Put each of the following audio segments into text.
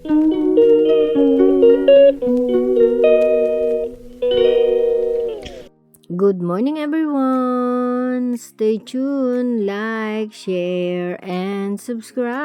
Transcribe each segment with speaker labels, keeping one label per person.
Speaker 1: Good morning, everyone. Stay tuned, like, share, and subscribe.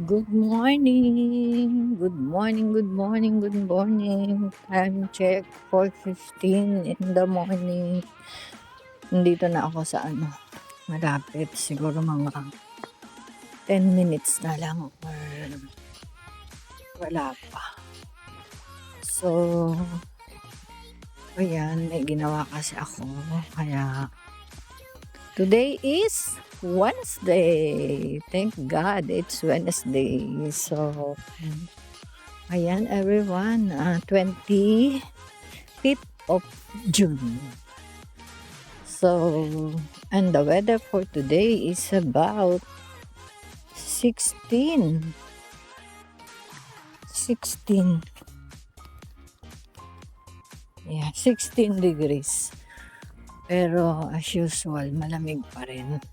Speaker 1: Good morning. Good morning, good morning, good morning. Time check, 4:15 in the morning. Nandito na ako sa malapit. Siguro mga 10 minutes na lang or wala pa. So, ayan, may ginawa kasi ako. Kaya, today is Wednesday. Thank God it's Wednesday. So, ayan everyone, 25th of June. So, and the weather for today is about 16. Yeah, 16 degrees. Pero as usual, malamig pa rin.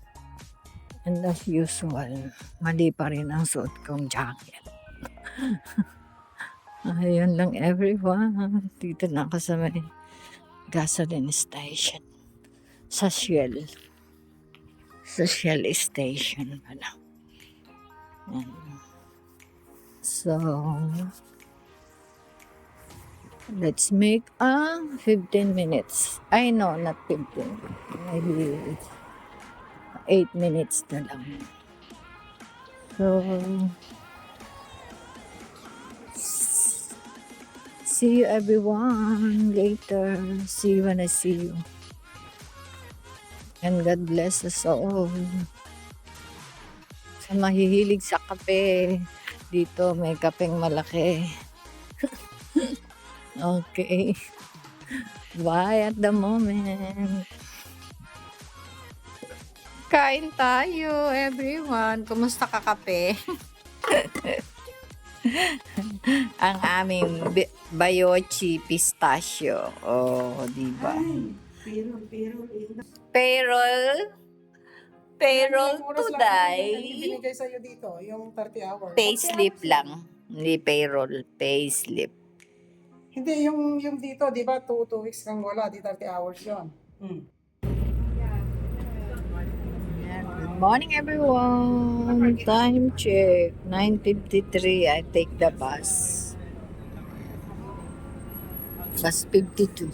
Speaker 1: And as usual, mali pa rin ang suot kong jacket. Ayun lang everyone. Dito na ako sa may gasoline station. Sa Shell. Sa Shell station pala. So, let's make 15 minutes. I know, not 15. Maybe 8 minutes na lang. So, see you everyone later. See you when I see you. And God bless us all. Sa mahihilig sa kape, dito may kapeng malaki. Okay. Bye at the moment. Kain tayo, everyone. Kumusta ka kape? Ang aming Bayochi pistachio. Oh, di ba? Payroll today.
Speaker 2: Binigay sa'yo dito, yung 30 hours.
Speaker 1: Payslip lang. Hindi payroll, payslip.
Speaker 2: Hindi, yung dito, di ba, 2 weeks kang wala, di 30 hours yun.
Speaker 1: Good morning, everyone. Time check. 9:53. I take the bus. Bus 52.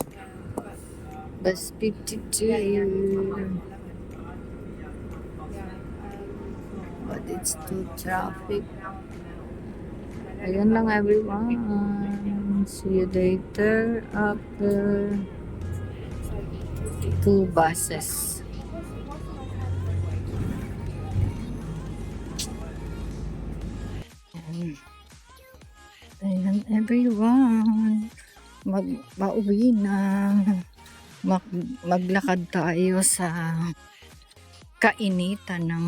Speaker 1: Bus 52. But it's too traffic. Ayun lang, everyone. See you later after 2 buses. Ayan, everyone. Pauwi na. Maglakad tayo sa kainitan ng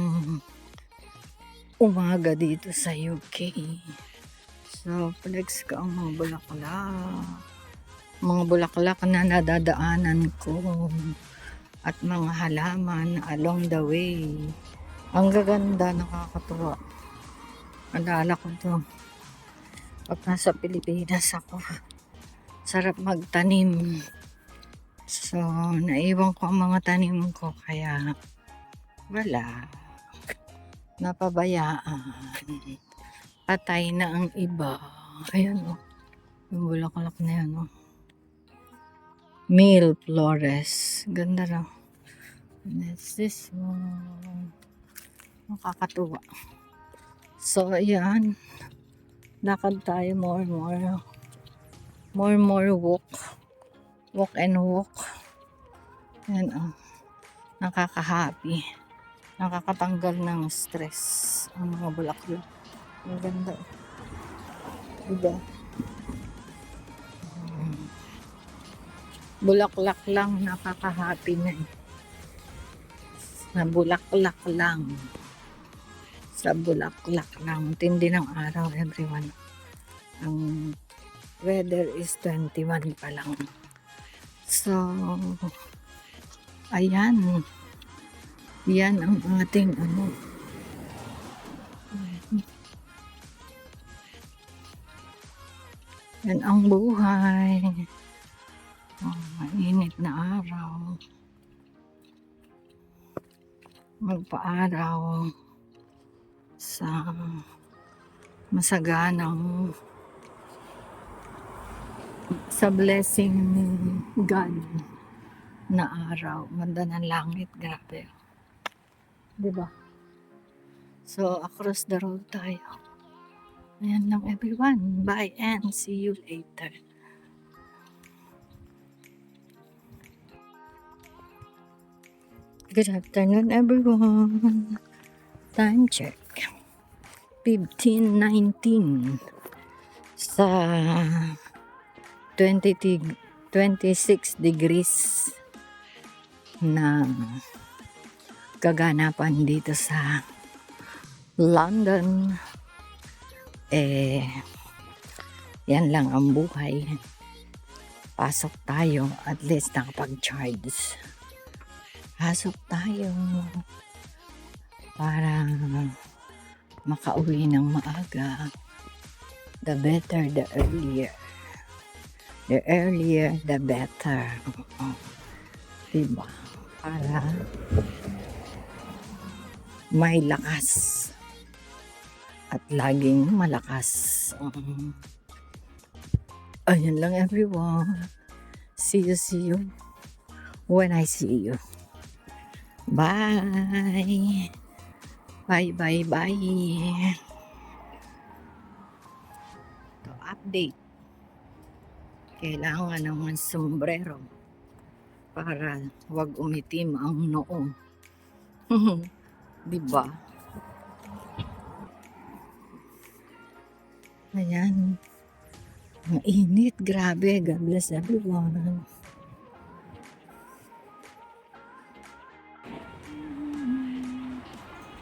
Speaker 1: umaga dito sa UK. So, flex ka ang mga bulaklak. Mga bulaklak na nadadaanan ko. At mga halaman along the way. Ang gaganda, nakakatuwa. Alala ko to. Pag nasa Pilipinas ako, sarap magtanim. So, naiwan ko ang mga tanim ko. Kaya, wala. Napabayaan. Patay na ang iba. Ayan o. Yung bulaklak na yan o. Male Flores. Ganda raw. That's this one. Nakakatuwa. So, ayan. Lakad tayo more walk. Walk and walk. Ayan o. Nakaka-happy. Nakakatanggal ng stress ang mga bulaklak. Ang ganda. Diba? Bulaklak lang, nakaka-happy na eh. Sa bulaklak lang. Sa bulaklak lang. Tindi ng araw, everyone. Ang weather is 21 pa lang. So, ayan. Yan ang ating Yan ang buhay. Mainit na araw. Magpaaraw sa masaganang sa blessing ni God na araw. Ganda ng langit, grabe. Diba? So, across the road tayo. Ayan lang everyone. Bye and see you later. Good afternoon everyone. Time check. 15:19 sa 26 degrees na kaganapan dito sa London. Yan lang ang buhay. Pasok tayo, at least nakapag-charge. Pasok tayo para makauwi ng maaga. The better, the earlier. The earlier, the better. Diba? Para may lakas. At laging malakas. Ayun lang everyone. See you when I see you. Bye. Bye. To update. Kailangan ng sombrero para wag umitim ang noo. Diba? Ayan. Mainit. Grabe. God bless everyone.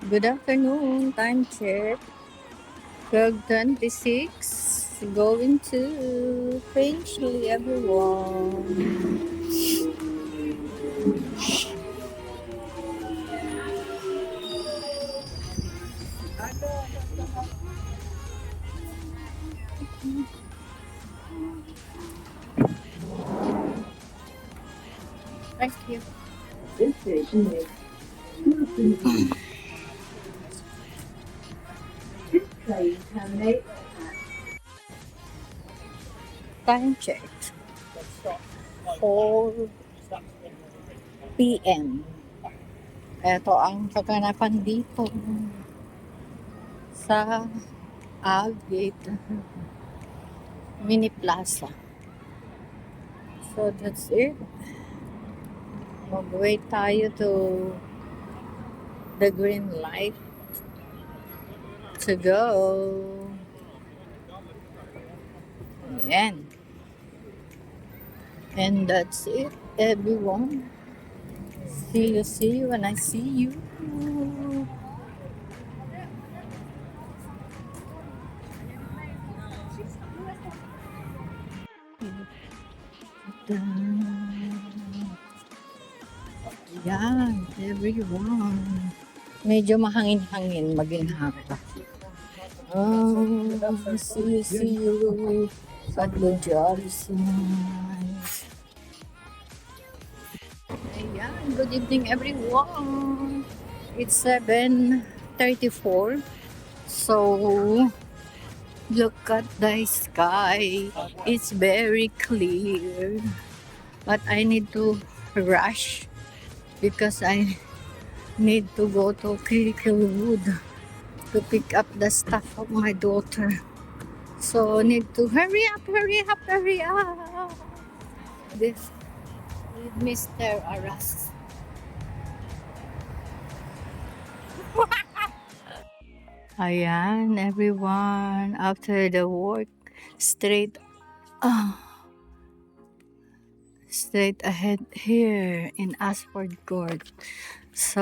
Speaker 1: Good afternoon. Time check. 12:26. Going to Finchley, everyone. Thank you.
Speaker 3: This station is this train terminates at
Speaker 1: Time check. 4 p.m. Ito ang kaganapan dito sa Aldgate Mini Plaza. So that's it. Mag-wait tayo to the green light to go. Ayan. And that's it, everyone. See you when I see you. Yan, everyone. Medyo mahangin-hangin maging hapa. See you at the Jollison. Ayan, good evening everyone. It's 7:34. So, look at the sky. It's very clear. But I need to rush because I need to go to Kirklewood to pick up the stuff of my daughter. So, need to hurry up. This with Mr. Aras. Ayan, everyone. After the work, straight ahead here in Ashford Court. So,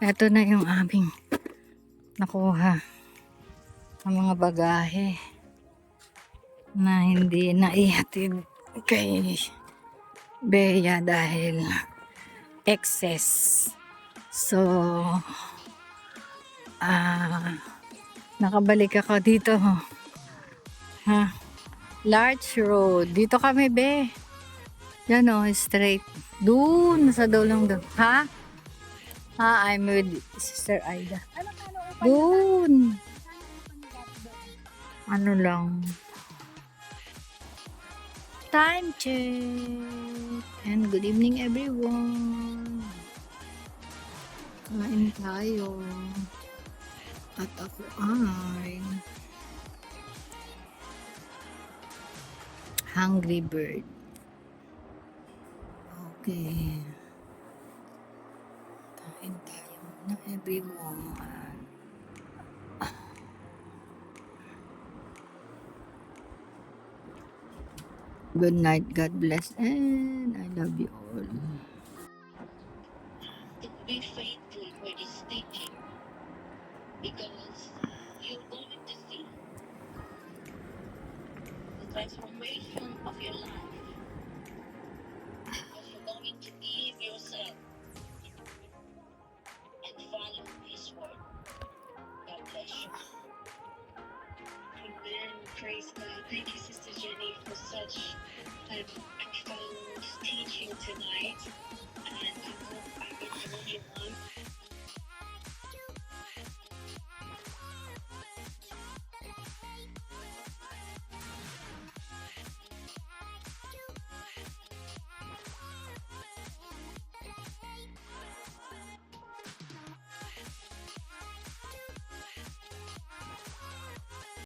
Speaker 1: eto na yung aming nakuha ang mga bagahe na hindi naihatid kay Bea dahil excess. So, Nakabalik ako dito. Ha? Larch Road. Dito kami, be. Yan o, straight. Doon, nasa dulang doon. Ha? Ha, I'm with Sister Aida. Doon. Ano lang. Time check. And good evening, everyone. Kain tayo. At ako ay Hungry Bird. Okay. Kain tayo na, everyone. Good night, God bless, and I love you all.
Speaker 4: Be faithful in what is thinking, because you're going to see the transformation of your life as you're going to give yourself and follow His word. God bless you. Amen. Praise God. Thank you, Sister Jenny, for such a profound teaching tonight. And I hope I get everyone